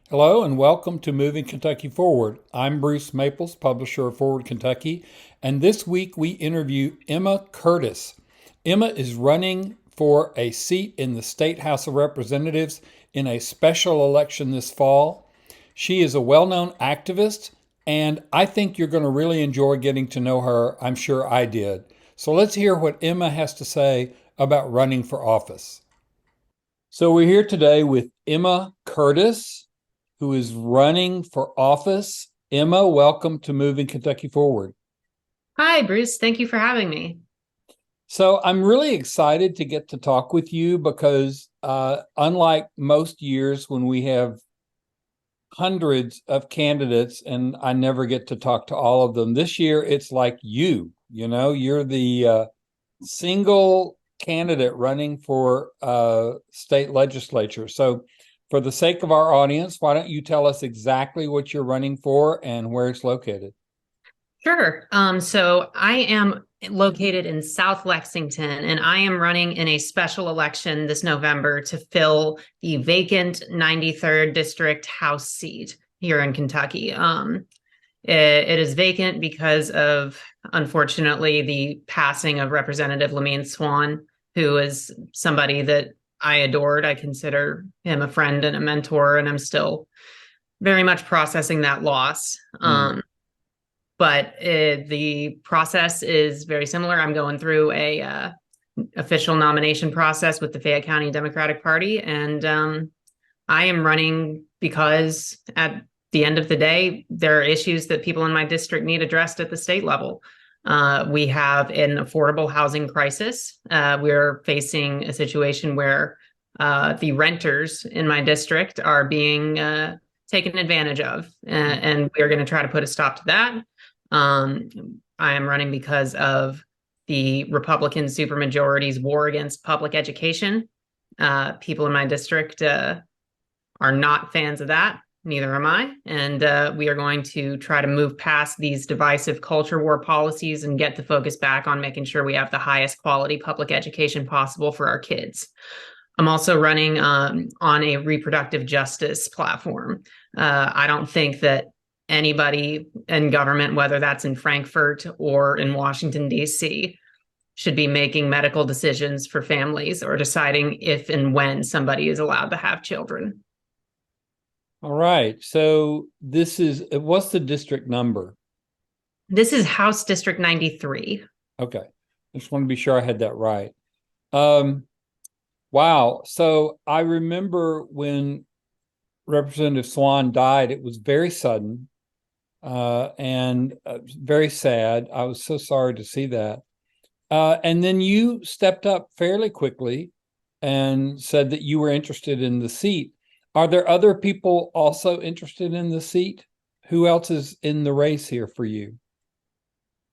Hello and welcome to Moving Kentucky Forward. I'm Bruce Maples, publisher of Forward Kentucky, and this week we interview Emma Curtis. Emma is running for a seat in the State House of Representatives in a special election this fall. She is a well-known activist, and I think you're going to really enjoy getting to know her. I'm sure I did. So let's hear what Emma has to say about running for office. So we're here today with Emma Curtis, who is running for office. Emma, welcome to Moving Kentucky Forward. Hi, Bruce. Thank you for having me. So I'm really excited to get to talk with you because unlike most years when we have hundreds of candidates and I never get to talk to all of them, this year it's like you're the single candidate running for state legislature. So for the sake of our audience, why don't you tell us exactly what you're running for and where it's located? Sure. So I am located in South Lexington, and I am running in a special election this November to fill the vacant 93rd District House seat here in Kentucky. It is vacant because of, unfortunately, the passing of Representative Lamin Swann, who is somebody that I adored. I consider him a friend and a mentor, and I'm still very much processing that loss. Mm. But the process is very similar. I'm going through a official nomination process with the Fayette County Democratic Party, and I am running because at the end of the day, there are issues that people in my district need addressed at the state level. We have an affordable housing crisis. We're facing a situation where the renters in my district are being taken advantage of, and we are going to try to put a stop to that. Um, I am running because of the Republican supermajority's war against public education. People in my district are not fans of that. Neither am I. And we are going to try to move past these divisive culture war policies and get the focus back on making sure we have the highest quality public education possible for our kids. I'm also running on a reproductive justice platform. I don't think that anybody in government, whether that's in Frankfurt or in Washington, D.C., should be making medical decisions for families or deciding if and when somebody is allowed to have children. All right. So what's the district number? This is House District 93. Okay. I just want to be sure I had that right. Um, wow. So I remember when Representative Swann died, it was very sudden and very sad. I was so sorry to see that. And then you stepped up fairly quickly and said that you were interested in the seat. Are there other people also interested in the seat? Who else is in the race here for you?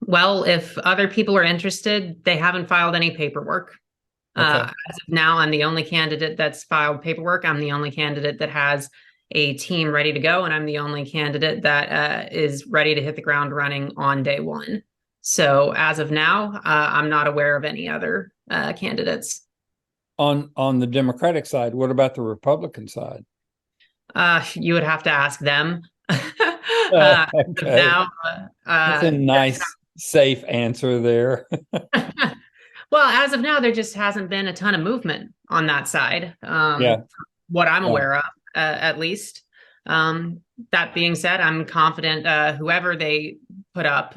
Well, if other people are interested, they haven't filed any paperwork. Okay. As of now, I'm the only candidate that's filed paperwork. I'm the only candidate that has a team ready to go, and I'm the only candidate that is ready to hit the ground running on day one. So as of now, I'm not aware of any other candidates. On the Democratic side, what about the Republican side? You would have to ask them. Okay. Now, That's a nice, safe answer there. well, as of now, there just hasn't been a ton of movement on that side. Yeah. What I'm Yeah. aware of, at least. That being said, I'm confident whoever they put up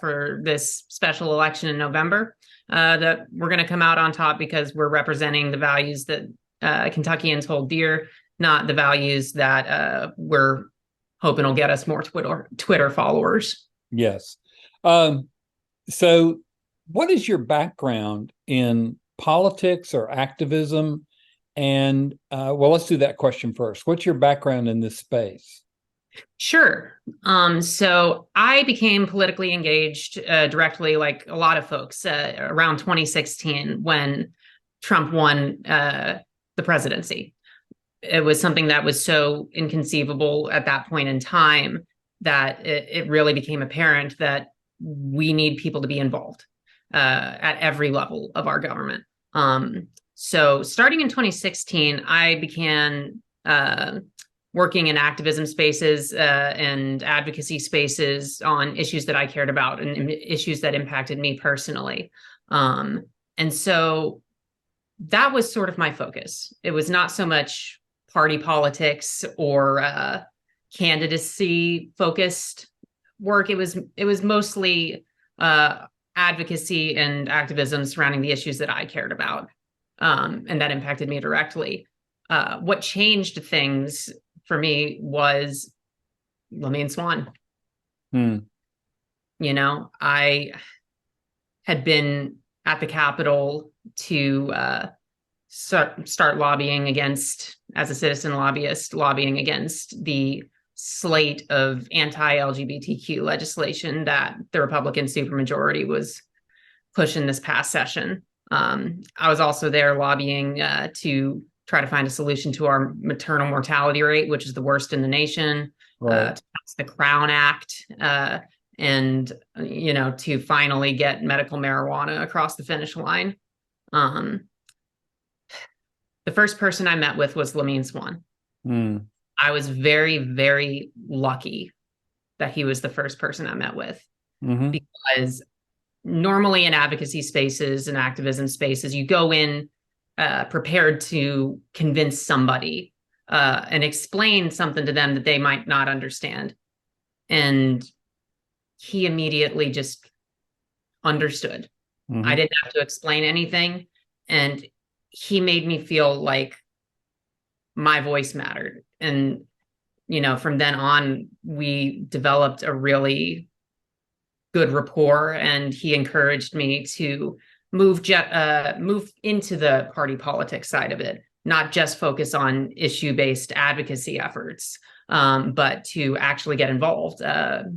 for this special election in November, that we're going to come out on top because we're representing the values that Kentuckians hold dear, not the values that we're hoping will get us more Twitter followers. Yes. Um, so what is your background in politics or activism? And well, let's do that question first. What's your background in this space? Sure. So I became politically engaged directly, like a lot of folks, around 2016 when Trump won the presidency. It was something that was so inconceivable at that point in time that it really became apparent that we need people to be involved at every level of our government. So starting in 2016, I began working in activism spaces and advocacy spaces on issues that I cared about and issues that impacted me personally. And so that was sort of my focus. It was not so much party politics or candidacy focused work. It was mostly advocacy and activism surrounding the issues that I cared about, and that impacted me directly. What changed things for me was Lamin Swann. Hmm. I had been at the Capitol to start lobbying against, as a citizen lobbyist, lobbying against the slate of anti-LGBTQ legislation that the Republican supermajority was pushing this past session. I was also there lobbying to try to find a solution to our maternal mortality rate, which is the worst in the nation, Right. to pass the Crown Act, and to finally get medical marijuana across the finish line. The first person I met with was Lamin Swann. Hmm. I was very, very lucky that he was the first person I met with, Mm-hmm. because normally in advocacy spaces and activism spaces, you go in prepared to convince somebody and explain something to them that they might not understand. And he immediately just understood. Mm-hmm. I didn't have to explain anything. And he made me feel like my voice mattered. And, from then on, we developed a really good rapport, and he encouraged me to move into the party politics side of it, not just focus on issue-based advocacy efforts, but to actually get involved.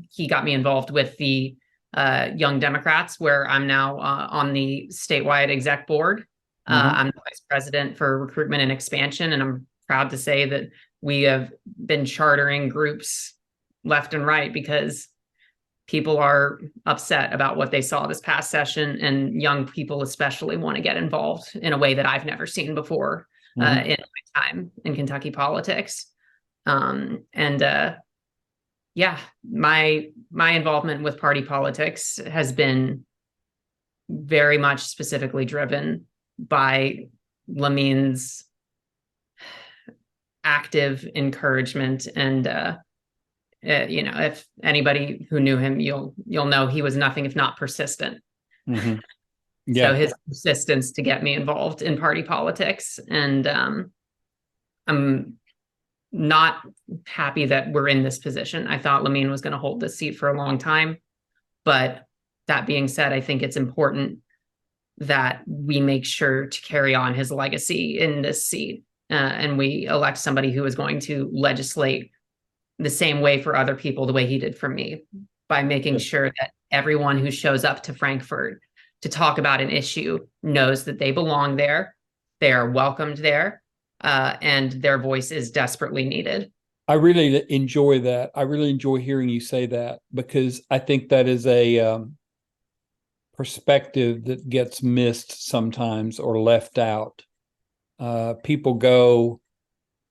He got me involved with the Young Democrats, where I'm now on the statewide exec board. Mm-hmm. I'm the vice president for recruitment and expansion, and I'm proud to say that we have been chartering groups left and right because people are upset about what they saw this past session, and young people especially want to get involved in a way that I've never seen before Mm-hmm. in my time in Kentucky politics. And yeah, my involvement with party politics has been very much specifically driven by Lamin's active encouragement. And if anybody who knew him, you'll know he was nothing if not persistent. Mm-hmm. So Yeah. his persistence to get me involved in party politics, and I'm not happy that we're in this position. I thought Lamin was going to hold this seat for a long time, but that being said, I think it's important that we make sure to carry on his legacy in this seat, and we elect somebody who is going to legislate the same way for other people, the way he did for me, by making sure that everyone who shows up to Frankfort to talk about an issue knows that they belong there, they are welcomed there, and their voice is desperately needed. I really enjoy that. I really enjoy hearing you say that, because I think that is a perspective that gets missed sometimes or left out. People go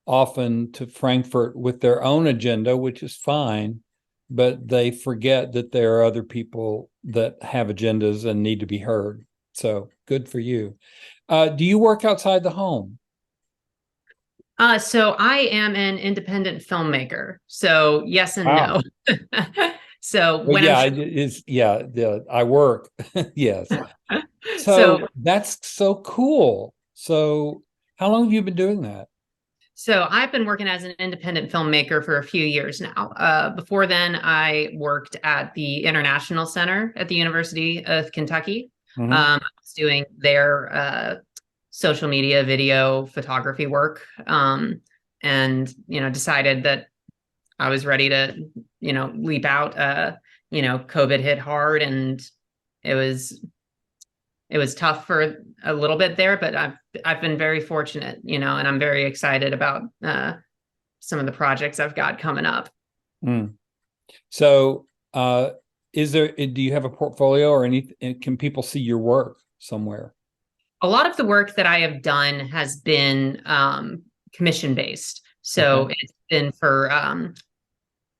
often to Frankfurt with their own agenda, which is fine, but they forget that there are other people that have agendas and need to be heard. So good for you. Do you work outside the home? So I am an independent filmmaker. So yes and Wow. no. So Well, when I'm yeah, it is. Yeah, I work. Yes. so So that's so cool. So how long have you been doing that? so I've been working as an independent filmmaker for a few years now. Before then, I worked at the International Center at the University of Kentucky. Mm-hmm. I was doing their social media, video, photography work, and decided that I was ready to leap out. COVID hit hard, and it was tough for a little bit there, but I've been very fortunate, and I'm very excited about some of the projects I've got coming up. Mm. So, do you have a portfolio or can people see your work somewhere? A lot of the work that I have done has been commission based. So Okay. it's been for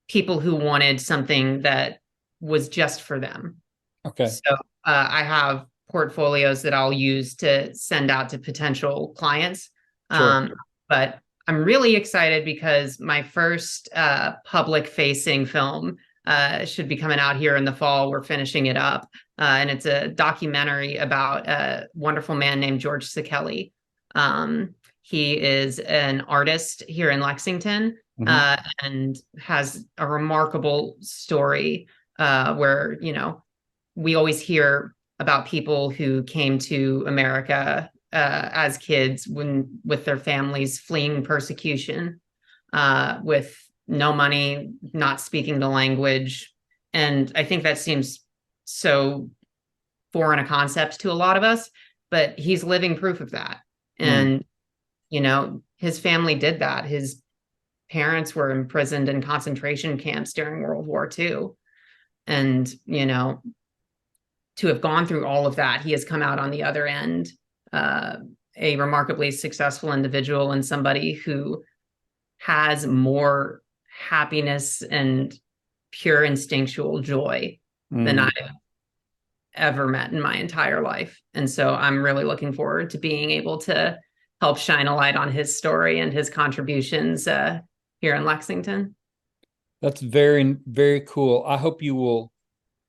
people who wanted something that was just for them. Okay. So I have portfolios that I'll use to send out to potential clients. Sure. But I'm really excited because my first public facing film should be coming out here in the fall. We're finishing it up. And it's a documentary about a wonderful man named George Sekeli. He is an artist here in Lexington and has a remarkable story where, we always hear about people who came to America as kids with their families fleeing persecution, with no money, not speaking the language. And I think that seems so foreign a concept to a lot of us, but he's living proof of that. Mm. And, his family did that. His parents were imprisoned in concentration camps during World War II. And, to have gone through all of that, he has come out on the other end, a remarkably successful individual and somebody who has more happiness and pure instinctual joy than I've ever met in my entire life. And so I'm really looking forward to being able to help shine a light on his story and his contributions here in Lexington. That's very, very cool. I hope you will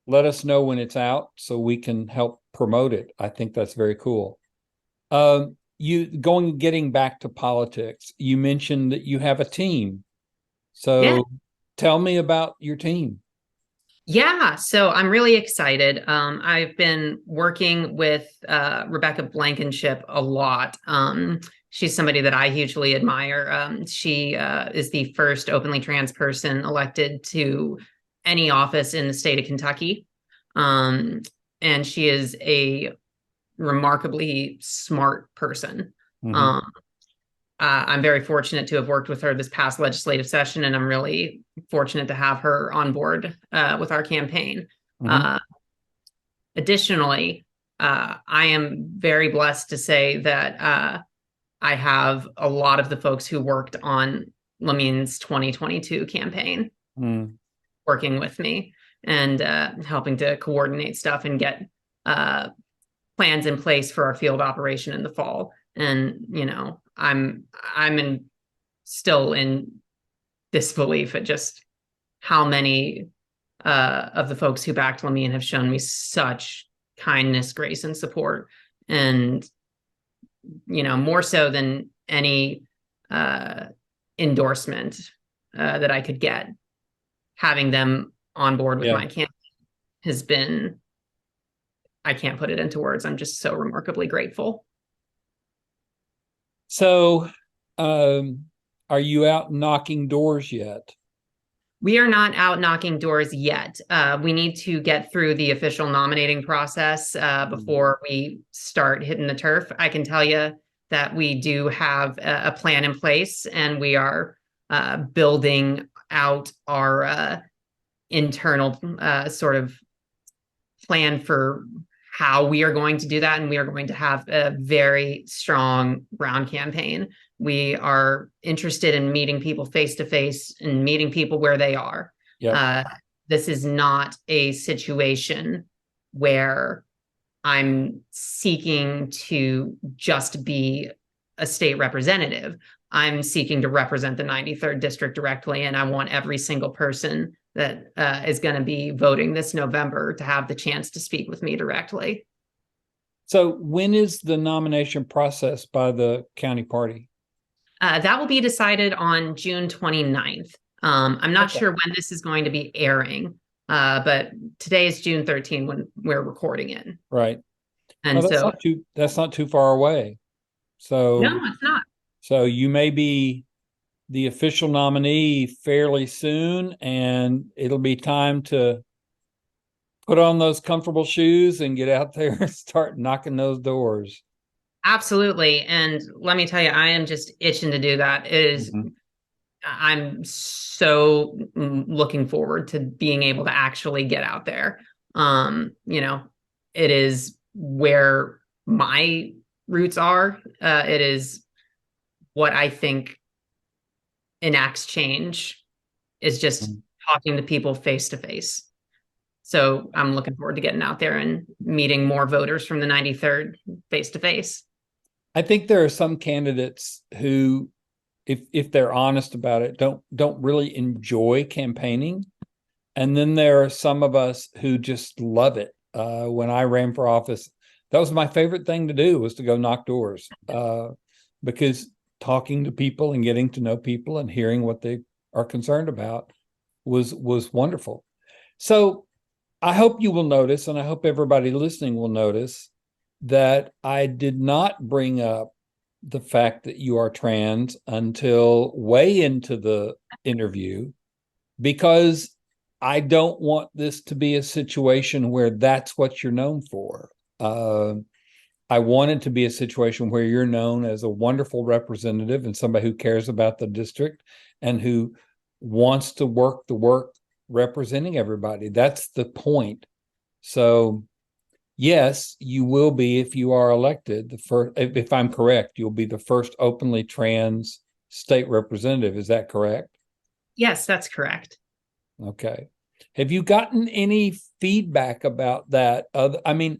let us know when it's out so we can help promote it. I think that's very cool. Getting back to politics, you mentioned that you have a team. Yeah. So tell me about your team. Yeah, so I'm really excited. I've been working with Rebecca Blankenship a lot. She's somebody that I hugely admire. She is the first openly trans person elected to any office in the state of Kentucky. And she is a remarkably smart person. I'm very fortunate to have worked with her this past legislative session, and I'm really fortunate to have her on board with our campaign. Additionally, I am very blessed to say that I have a lot of the folks who worked on Lamin's 2022 campaign working with me and helping to coordinate stuff and get plans in place for our field operation in the fall. And I'm still in disbelief at just how many of the folks who backed Lamin have shown me such kindness, grace, and support. And more so than any endorsement that I could get, having them on board with my campaign has been, I can't put it into words. I'm just so remarkably grateful. So, are you out knocking doors yet? We are not out knocking doors yet. We need to get through the official nominating process before we start hitting the turf. I can tell you that we do have a plan in place, and we are building out our internal sort of plan for how we are going to do that. And we are going to have a very strong Brown campaign. We are interested in meeting people face to face and meeting people where they are. This is not a situation where I'm seeking to just be a state representative. I'm seeking to represent the 93rd district directly, and I want every single person that is going to be voting this November to have the chance to speak with me directly. So when is the nomination process by the county party? That will be decided on June 29th. I'm not sure when this is going to be airing, but today is June 13th when we're recording it. Right. And that's not too far away. So no, it's not. So you may be the official nominee fairly soon, and it'll be time to put on those comfortable shoes and get out there and start knocking those doors. Absolutely. And let me tell you, I am just itching to do that. I'm so looking forward to being able to actually get out there. It is where my roots are. It is what I think enacts change is just talking to people face to face. So I'm looking forward to getting out there and meeting more voters from the 93rd face to face. I think there are some candidates who, if they're honest about it, don't really enjoy campaigning. And then there are some of us who just love it. When I ran for office, that was my favorite thing to do, was to go knock doors, because talking to people and getting to know people and hearing what they are concerned about was wonderful. So I hope you will notice, and I hope everybody listening will notice, that I did not bring up the fact that you are trans until way into the interview, because I don't want this to be a situation where that's what you're known for. I want it to be a situation where you're known as a wonderful representative and somebody who cares about the district and who wants to work the work representing everybody. That's the point. So, yes, you will be, if you are elected, the first, if I'm correct, you'll be the first openly trans state representative. Is that correct? Yes, that's correct. Okay. Have you gotten any feedback about that? I mean,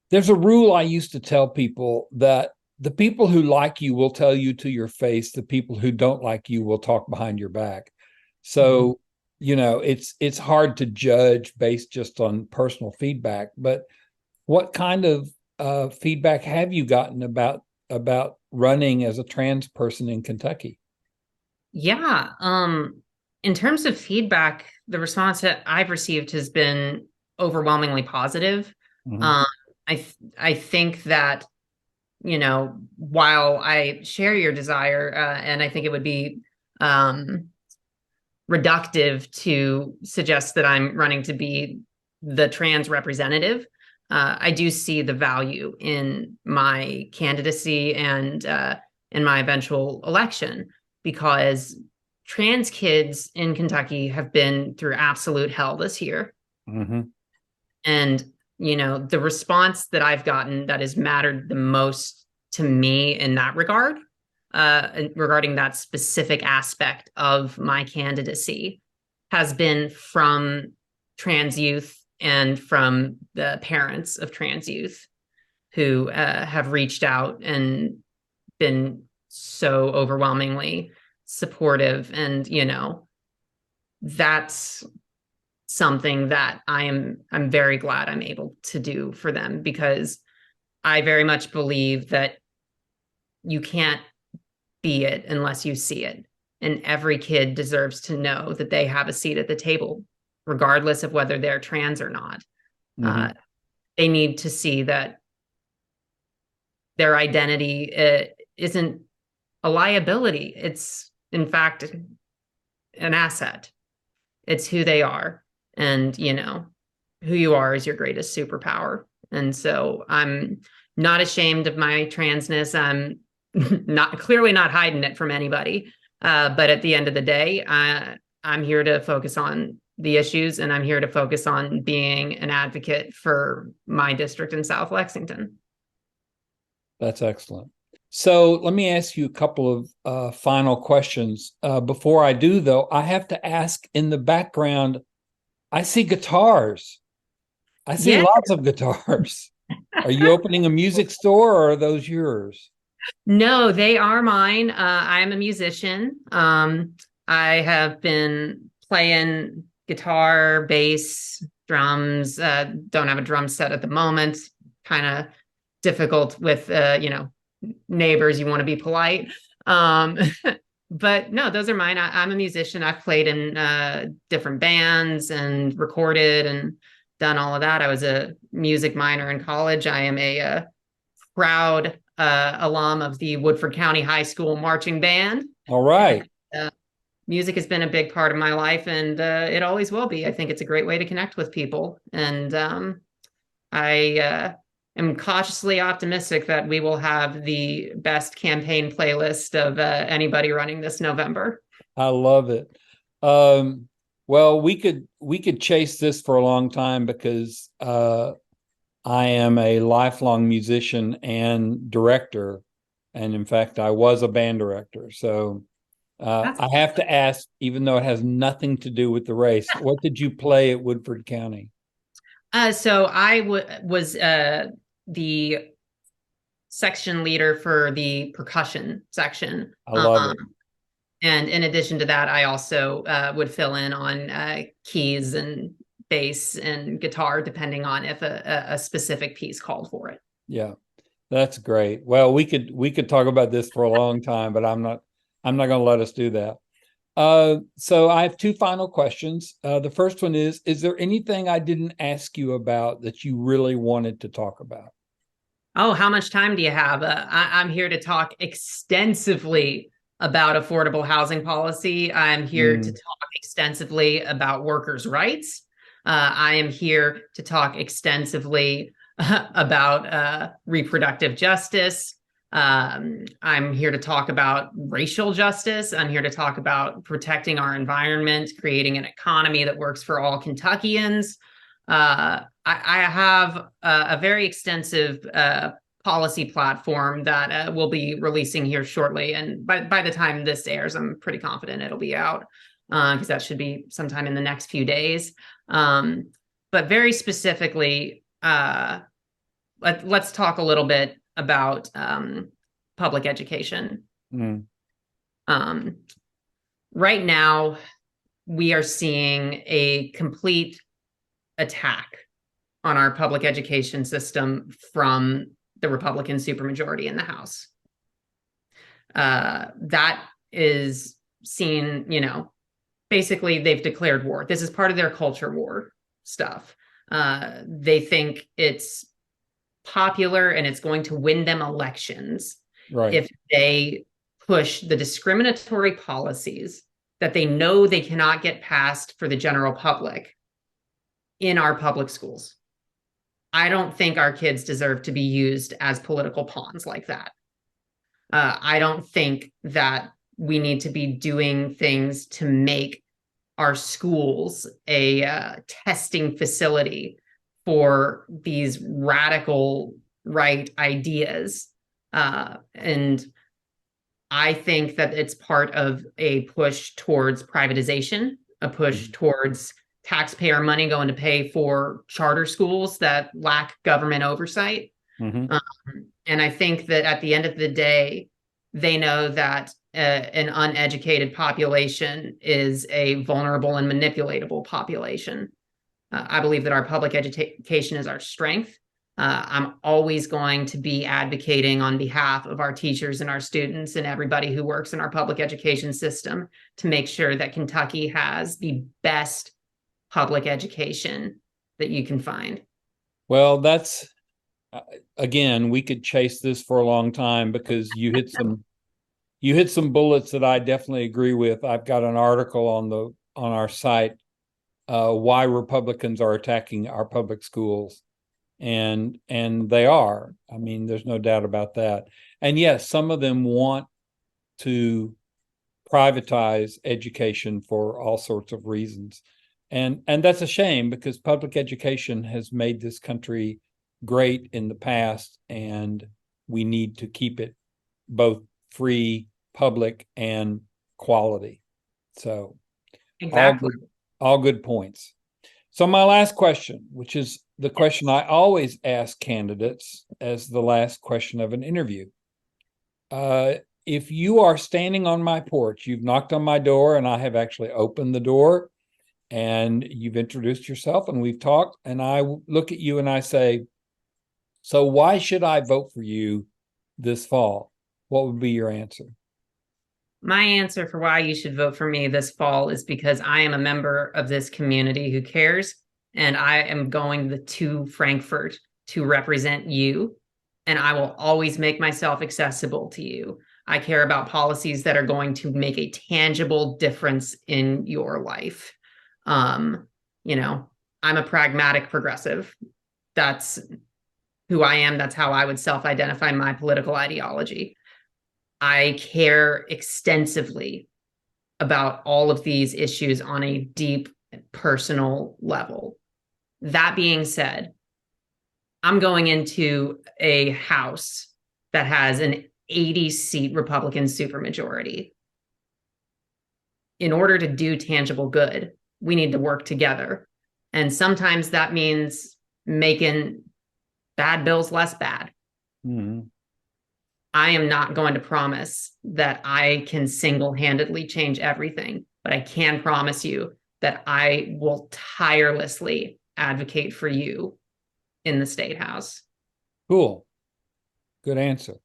there's a rule I used to tell people, that the people who like you will tell you to your face. The people who don't like you will talk behind your back. So, it's hard to judge based just on personal feedback. But what kind of feedback have you gotten about running as a trans person in Kentucky? Yeah. In terms of feedback, the response that I've received has been overwhelmingly positive. Mhm. Um, I think that, while I share your desire, and I think it would be um, reductive to suggest that I'm running to be the trans representative, I do see the value in my candidacy and in my eventual election, because trans kids in Kentucky have been through absolute hell this year. Mm-hmm. And, the response that I've gotten that has mattered the most to me in that regard, regarding that specific aspect of my candidacy, has been from trans youth and from the parents of trans youth who have reached out and been so overwhelmingly supportive. And, that's something that I'm very glad I'm able to do for them, because I very much believe that you can't be it unless you see it. And every kid deserves to know that they have a seat at the table, regardless of whether they're trans or not. Mm-hmm. Uh, they need to see that their identity isn't a liability. It's, in fact, an asset. It's who they are. And, who you are is your greatest superpower. And so I'm not ashamed of my transness. I'm clearly not hiding it from anybody. But at the end of the day, I'm here to focus on the issues, and I'm here to focus on being an advocate for my district in South Lexington. That's excellent. So let me ask you a couple of final questions. Before I do, though, I have to ask, in the background, I see guitars. I see Yeah, lots of guitars. Are you opening a music store, or are those yours? no, they are mine. I'm a musician. I have been playing guitar, bass, drums. Don't have a drum set at the moment. Kind of difficult with, neighbors. You want to be polite. Um, but no, those are mine. I'm a musician. I've played in different bands and recorded and done all of that. I was a music minor in college. I am a proud alum of the Woodford County High School marching band. All right. Uh, Music has been a big part of my life, and it always will be. I think it's a great way to connect with people. And I am cautiously optimistic that we will have the best campaign playlist of anybody running this November. I love it. Um, well, we could chase this for a long time, because I am a lifelong musician and director, and in fact, I was a band director. So That's I have to ask, even though it has nothing to do with the race, what did you play at Woodford County? so I was the section leader for the percussion section. I love it. And in addition to that, I also would fill in on keys and bass and guitar, depending on if a specific piece called for it. Yeah, that's great. Well, we could talk about this for a long time, but I'm not going to let us do that. So I have two final questions. The first one is there anything I didn't ask you about that you really wanted to talk about? Oh, how much time do you have? I'm here to talk extensively about affordable housing policy. I'm here to Mm, talk extensively about workers' rights. I am here to talk extensively about reproductive justice. I'm here to talk about racial justice. I'm here to talk about protecting our environment, creating an economy that works for all Kentuckians. I have a very extensive policy platform that we'll be releasing here shortly. And by the time this airs, I'm pretty confident it'll be out because that should be sometime in the next few days. But very specifically, let's talk a little bit about public education. mm, Um, right now, we are seeing a complete attack on our public education system from the Republican supermajority in the House. That is seen, basically they've declared war. This is part of their culture war stuff. They think it's popular and it's going to win them elections right. if they push the discriminatory policies that they know they cannot get passed for the general public in our public schools. I don't think our kids deserve to be used as political pawns like that. I don't think that we need to be doing things to make our schools a testing facility for these radical right ideas. And I think that it's part of a push towards privatization, a push towards taxpayer money going to pay for charter schools that lack government oversight. Mm-hmm. And I think that at the end of the day, they know that an uneducated population is a vulnerable and manipulatable population. I believe that our public education is our strength. I'm always going to be advocating on behalf of our teachers and our students and everybody who works in our public education system to make sure that Kentucky has the best public education that you can find. Well, that's again, we could chase this for a long time because you hit some bullets that I definitely agree with. I've got an article on our site, why Republicans are attacking our public schools, and they are. I mean, there's no doubt about that. And yes, some of them want to privatize education for all sorts of reasons, and that's a shame because public education has made this country great in the past, and we need to keep it both free, public, and quality. So all Exactly. good, all good points. So my last question, which is the question I always ask candidates as the last question of an interview. If you are standing on my porch, you've knocked on my door and I have actually opened the door and you've introduced yourself and we've talked, and I look at you and I say, so why should I vote for you this fall? What would be your answer? My answer for why you should vote for me this fall is because I am a member of this community who cares, and I am going to Frankfort to represent you, and I will always make myself accessible to you. I care about policies that are going to make a tangible difference in your life. Um, you know, I'm a pragmatic progressive. That's who I am. That's how I would self-identify my political ideology. I care extensively about all of these issues on a deep personal level. That being said, I'm going into a House that has an 80-seat Republican supermajority. in order to do tangible good, we need to work together. And sometimes that means making bad bills less bad. Mm-hmm. I am not going to promise that I can single-handedly change everything, but I can promise you that I will tirelessly advocate for you in the State House. Cool. Good answer.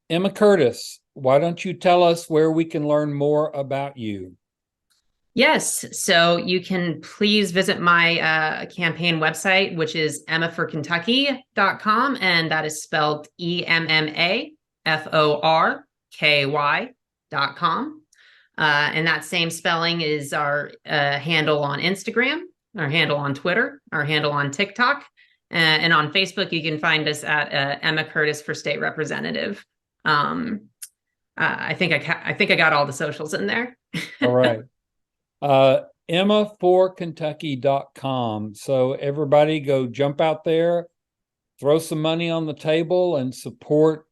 Emma Curtis, why don't you tell us where we can learn more about you? Yes, so you can please visit my campaign website, which is emmaforkentucky.com, and that is spelled EMMAFORKY.com. And that same spelling is our handle on Instagram, our handle on Twitter, our handle on TikTok, and on Facebook, you can find us at Emma Curtis for State Representative. I think I got all the socials in there. All right. EmmaForKentucky.com. So everybody go jump out there, throw some money on the table, and support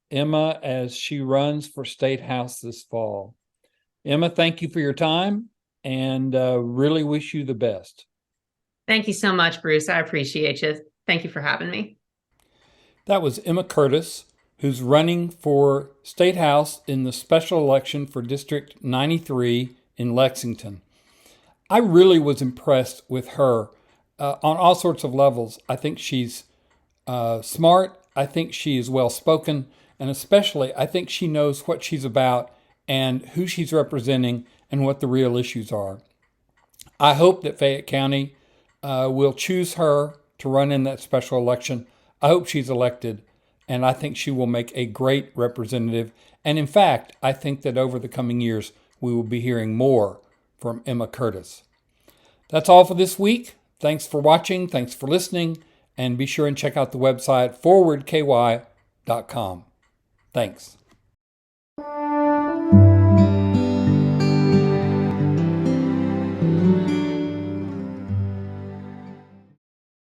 Emma as she runs for State House this fall. Emma, thank you for your time and really wish you the best. Thank you so much, Bruce. I appreciate you. Thank you for having me. That was Emma Curtis, who's running for State House in the special election for District 93 in Lexington. I really was impressed with her on all sorts of levels. I think she's smart. I think she is well spoken. And especially, I think she knows what she's about and who she's representing and what the real issues are. I hope that Fayette County will choose her to run in that special election. I hope she's elected, and I think she will make a great representative. And in fact, I think that over the coming years, we will be hearing more from Emma Curtis. That's all for this week. Thanks for watching. Thanks for listening. And be sure and check out the website forwardky.com. Thanks.